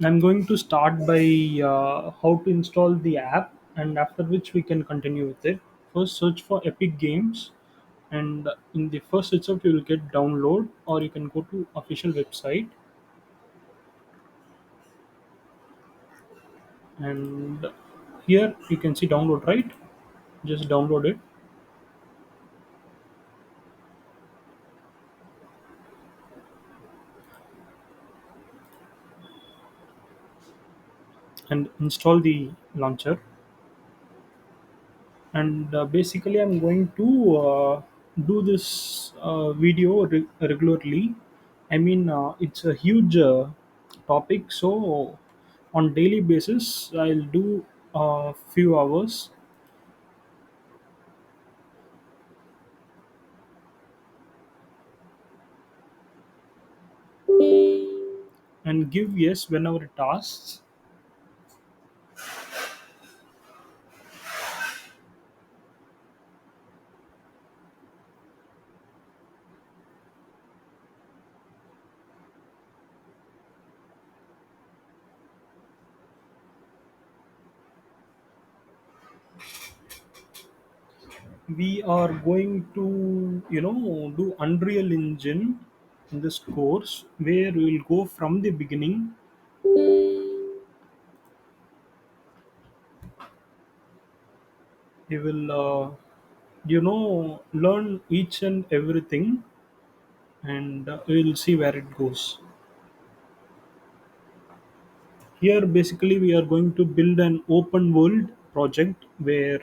I'm going to start by how to install the app, and after which we can continue with it. First, search for Epic Games, and in the first itself, you will get download, or you can go to official website, and here you can see download. Right, just download it, and install the launcher. And basically, I'm going to do this video regularly. I mean, it's a huge topic, so on daily basis I'll do a few hours and give yes whenever it asks. We are going to do Unreal Engine in this course, where we will go from the beginning. We will learn each and everything, and we'll see where it goes. Here basically we are going to build an open world project where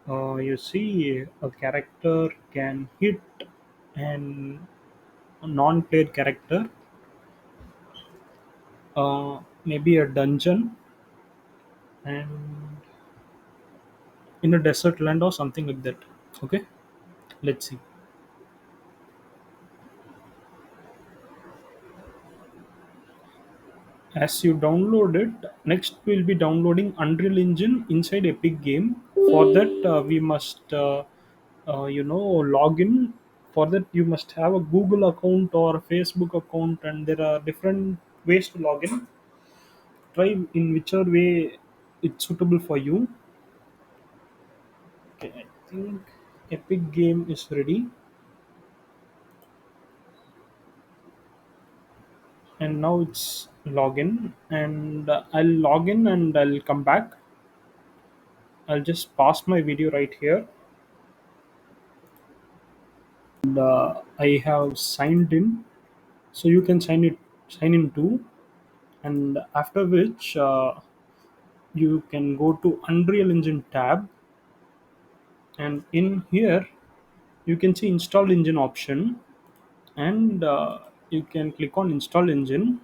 you see a character can hit an a non-player character, maybe a dungeon, and in a desert land or something like that. Okay, let's see. As you download it, next we'll be downloading Unreal Engine inside Epic Game. For that, we must, log in. For that, you must have a Google account or a Facebook account, and there are different ways to log in. Try in whichever way it's suitable for you. Okay, I think Epic Game is ready, and now it's login. And I'll log in and I'll come back. I'll just pause my video right here. And I have signed in, so you can sign in too. And after which you can go to Unreal Engine tab, and in here you can see Install Engine option, and you can click on Install Engine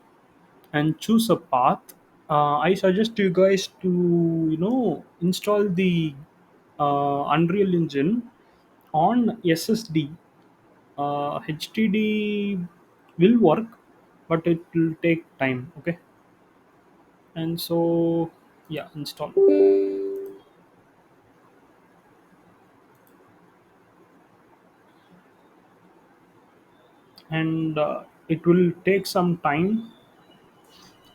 and choose a path. I suggest you guys to install the Unreal Engine on SSD. HDD will work, but it will take time. Okay, and so yeah, install, and it will take some time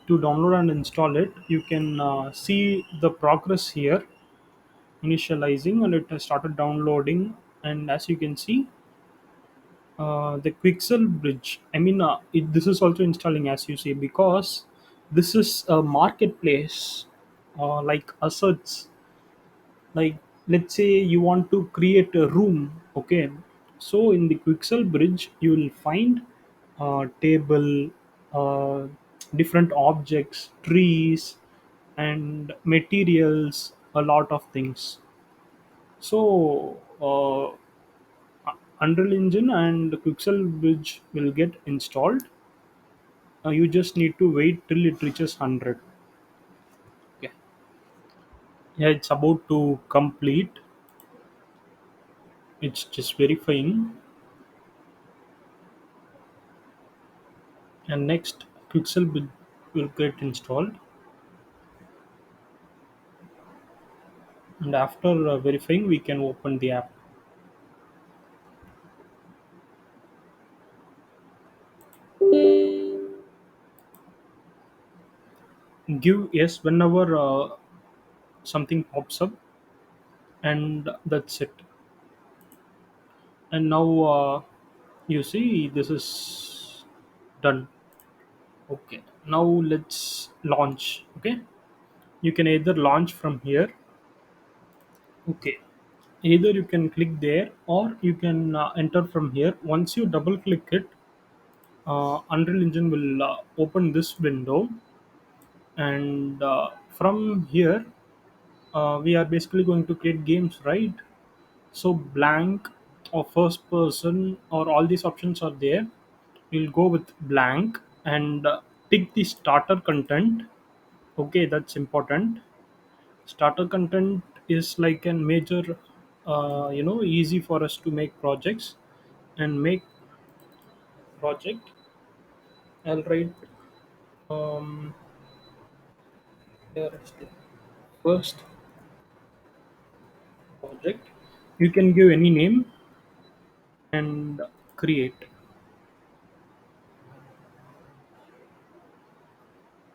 to download and install it. You can see the progress here, initializing, and it has started downloading. And as you can see, the Quixel bridge. I mean, this is also installing, as you see, because this is a marketplace, like assets. Like, let's say you want to create a room. Okay, so in the Quixel bridge, you will find table, uh, different objects, trees, and materials, a lot of things. So Unreal Engine and Quixel Bridge will get installed. You just need to wait till it reaches 100. Okay. Yeah, it's about to complete. It's just verifying. And next, Quixel will get installed. and after verifying we can open the app. Give yes whenever something pops up, and that's it. And now you see this is done. Okay, now let's launch. Okay, you can either launch from here. Okay, either you can click there or you can enter from here. Once you double click it, Unreal Engine will open this window, and from here we are basically going to create games, right? So blank or first person or all these options are there. We'll go with blank and tick the starter content. Okay, that's important. Starter content is like a major easy for us to make projects and make project. I'll write um here is the first project. You can give any name and create.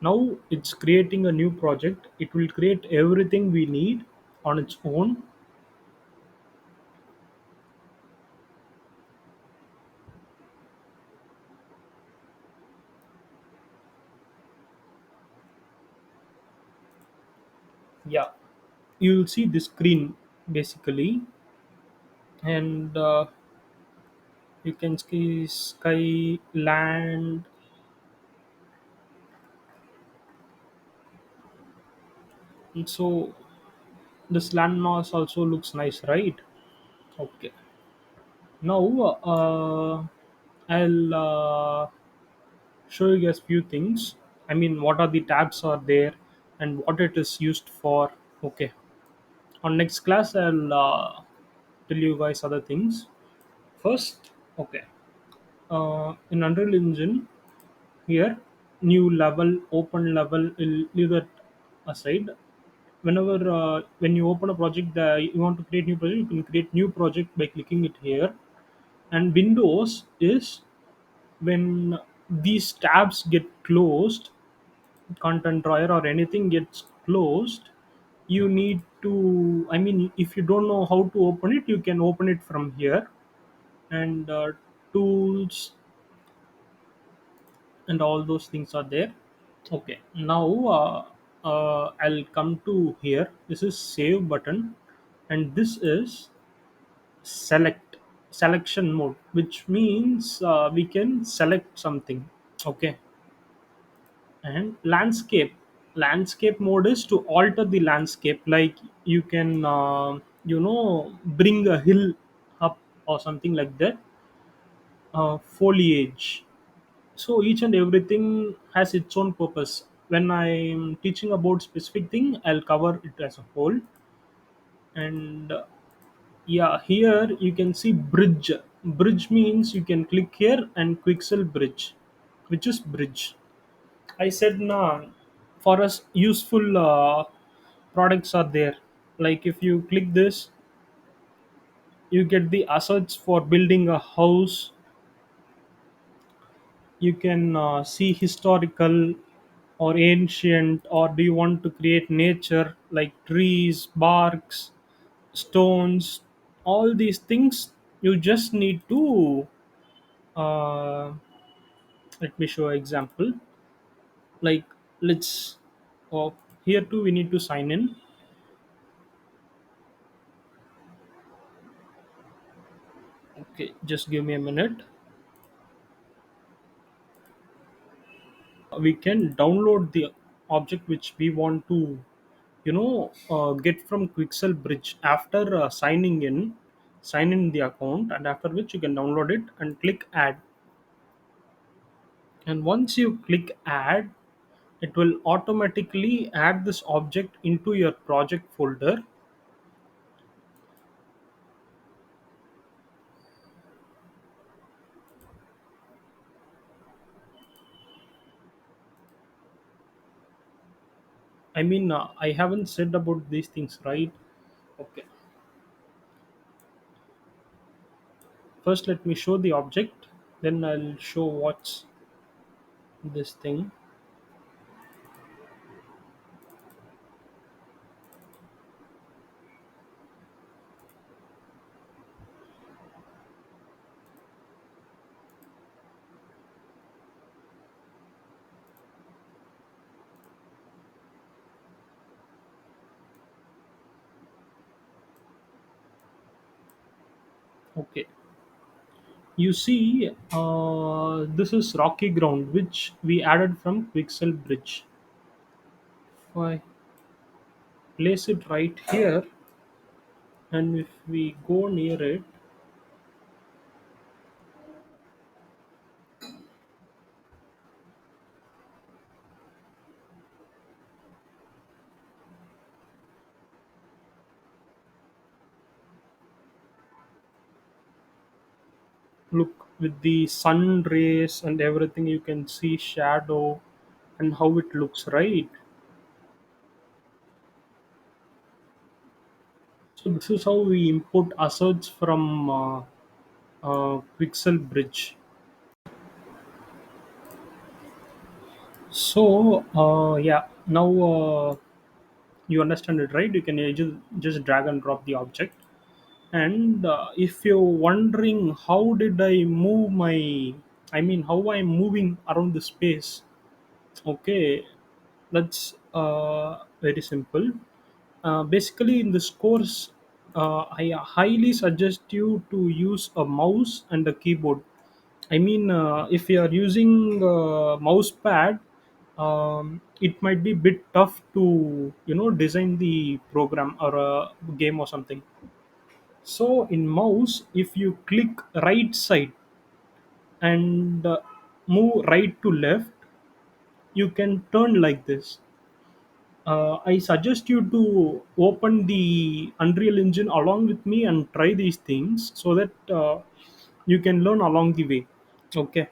Now it's creating a new project. It will create everything we need on its own. Yeah, you'll see the screen basically, and you can see sky, land, and so this landmass also looks nice, right? Okay. Now I'll show you guys few things. I mean, what are the tabs are there and what it is used for. Okay. On next class, I'll tell you guys other things. First, okay. In Unreal Engine, here, new level, open level, will leave that aside. Whenever when you open a project that you want to create new project, you can create new project by clicking it here. And Windows is when these tabs get closed, content drawer or anything gets closed, you need to, I mean, if you don't know how to open it, you can open it from here. And tools and all those things are there. Okay, now I'll come to here. This is save button, and this is selection mode, which means we can select something. Okay, and landscape mode is to alter the landscape, like you can bring a hill up or something like that. Foliage, so each and everything has its own purpose. When I'm teaching about specific thing, I'll cover it as a whole. And yeah, here you can see bridge means you can click here and quixel bridge, which is bridge. I said nah, for us useful products are there. Like if you click this, you get the assets for building a house. You can see historical or ancient, or do you want to create nature like trees, barks, stones, all these things. You just need to uh, let me show an example. Like let's oh, here too we need to sign in. Okay, just give me a minute. We can download the object which we want to get from quixel bridge after sign in the account, and after which you can download it and click add. And once you click add, it will automatically add this object into your project folder. I mean, I haven't said about these things, right? Okay, first let me show the object, then I'll show what's this thing. Okay, you see, this is rocky ground which we added from Quixel Bridge. If I place it right here, and if we go near it, look, with the sun rays and everything, you can see shadow and how it looks, right? So this is how we import assets from Quixel Bridge. So yeah, now you understand it, right? You can just drag and drop the object. And if you're wondering how did I move my, I mean how I'm moving around the space, okay, that's very simple. Basically, in this course, I highly suggest you to use a mouse and a keyboard. I mean, if you are using mouse pad, it might be a bit tough to design the program or a game or something. So in mouse, if you click right side and move right to left, you can turn like this. I suggest you to open the Unreal Engine along with me and try these things so that you can learn along the way. Okay,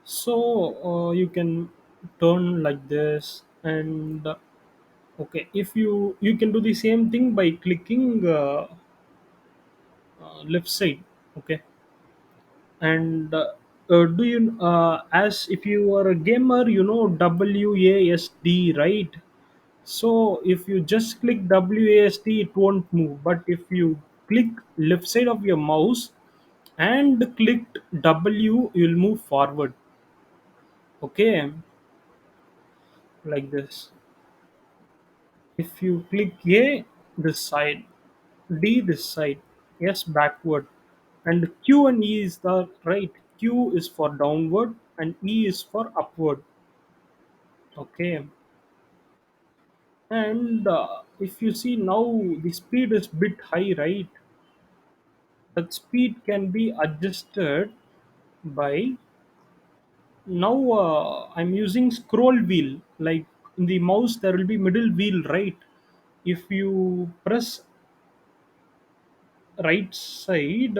so you can turn like this, and okay, if you can do the same thing by clicking left side. Okay, and do you as if you are a gamer, you know WASD, right? So if you just click WASD, it won't move. But if you click left side of your mouse and clicked W, you'll move forward. Okay, like this. If you click A, this side, D this side, S backward, and Q and E is the right. Q is for downward and E is for upward. Okay, and if you see now, the speed is bit high, right? That speed can be adjusted by, now I'm using scroll wheel. Like in the mouse there will be middle wheel, right? If you press right side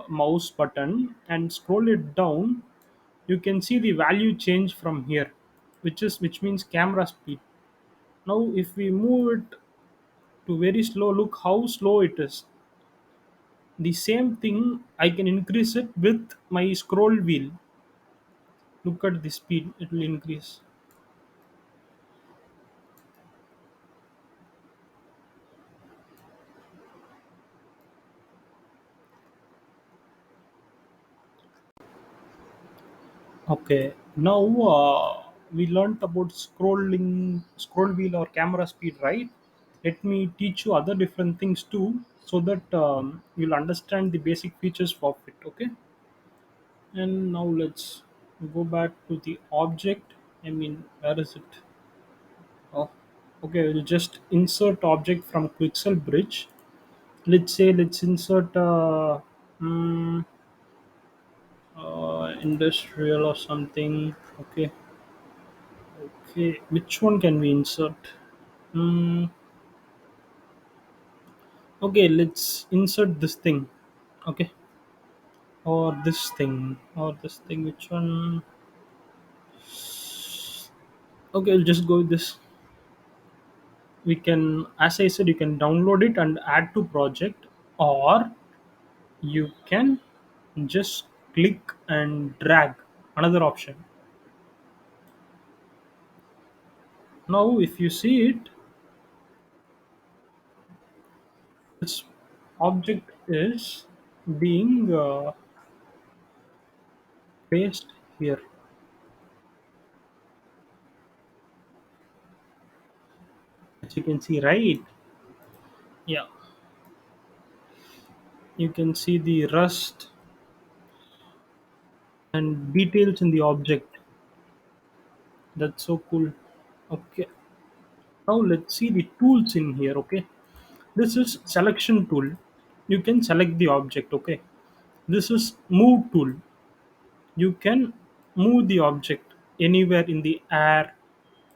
mouse button and scroll it down, you can see the value change from here, which means camera speed. Now if we move it to very slow, look how slow it is. The same thing I can increase it with my scroll wheel. Look at the speed, it will increase. Okay, now we learnt about scroll wheel or camera speed, right? Let me teach you other different things too, so that you'll understand the basic features of it. Okay, and now let's go back to the object. I mean, where is it? Oh, okay. We'll just insert object from Quixel Bridge. Let's say let's insert mm, industrial or something. Okay, okay. Which one can we insert? Mm, okay, let's insert this thing. Okay, or this thing, or this thing. Which one? Okay, I'll just go with this. we can, as I said, you can download it and add to project, or you can just click and drag, another option. Now if you see it, this object is being placed here, as you can see, right? Yeah, you can see the rust and details in the object. That's so cool. Okay, now let's see the tools in here. Okay, this is selection tool, you can select the object. Okay, this is move tool, you can move the object anywhere in the air,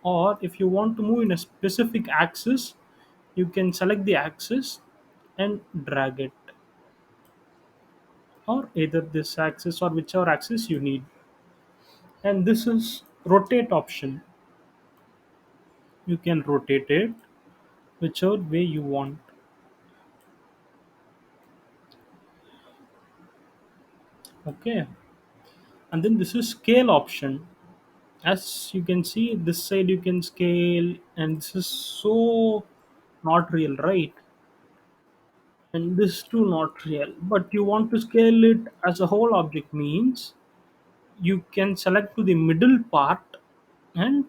or if you want to move in a specific axis, you can select the axis and drag it, or either this axis or whichever axis you need. And this is rotate option, you can rotate it whichever way you want. Okay, and then this is scale option, as you can see this side you can scale, and this is so not real, right? And this too not real, but you want to scale it as a whole object, means you can select to the middle part and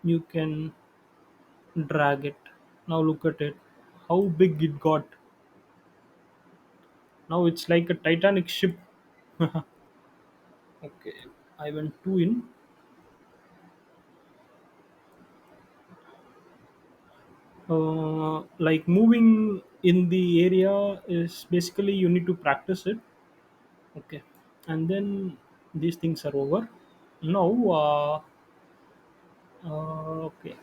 you can drag it. Now look at it, how big it got. Now it's like a Titanic ship. Okay, I went two in. Like moving in the area is basically you need to practice it. Okay, and then these things are over. Now okay,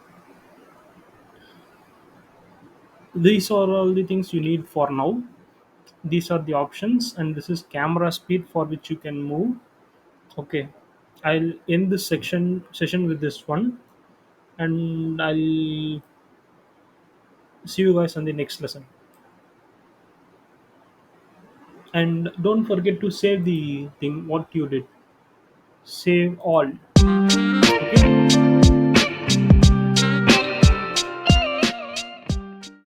these are all the things you need for now. These are the options, and this is camera speed for which you can move. Okay, I'll end this session with this one, and I'll see you guys on the next lesson. And don't forget to save the thing what you did. Save all.